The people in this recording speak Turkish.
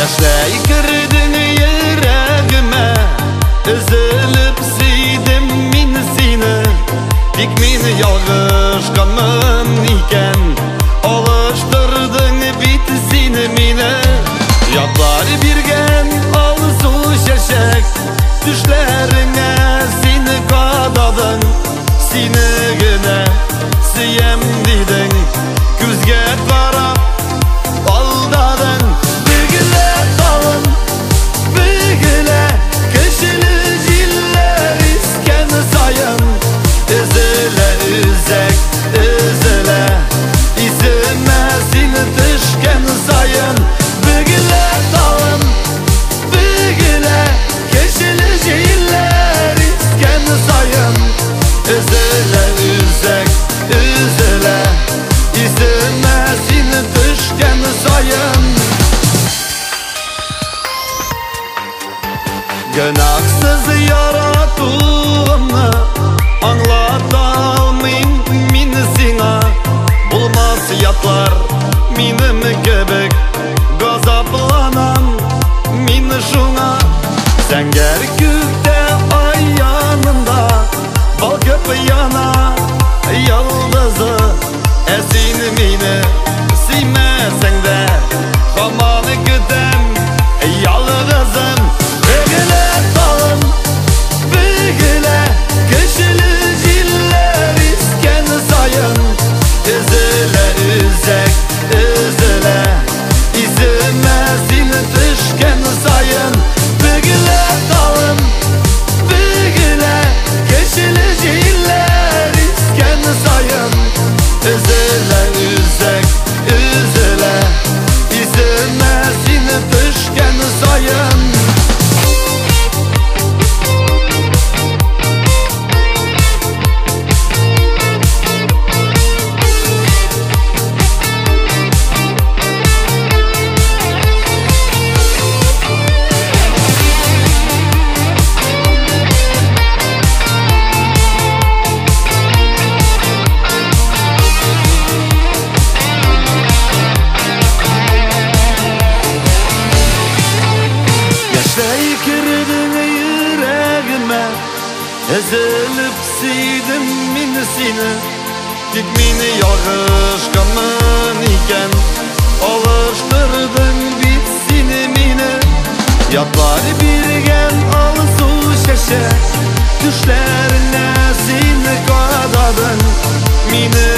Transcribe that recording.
Yaşlay girdin yüreğime, üzülüp siydim min seni. Dik meni yalgışkanman iken, alıştırdın bit seni meni. Yadlar birgen alsu şeşek, düşlerine seni kadadın. Seni gene siyem didin, küzge karab aldadın. Bügüle dalın, bügüle köşeli ziller isken sayın. Üzüle üzek, üzüle izime seni düşken sayın. Bügüle dalın, bügüle köşeli ziller isken sayın. Üzüle üzek, üzüle izime seni düşken sayın. Günahsız yarattığımı anlatalmayım min sana. Bulmaz yatlar minim kebek, gazaplanan min şuna. Sen gerçekte ay yanında, bal köpü yana yıldızı. Esin mini siymesen de, zamanı güden yalnızım. Bügüle dalın, bügüle köşeli ziller isken sayın. Üzüle üzek, üzüle izime seni düşken sayın. Bügüle dalın, bügüle köşeli ziller isken sayın. Üzüle üzek, üzüle izime seni düşken sayın. Yaşlay girdin yüreğime, üzülüp siydim min seni. Dik meni yalgışkanman iken, alıştırdın bit seni meni. Yadlar birgen alsu şeşe, düşlerine seni kadadın. Meni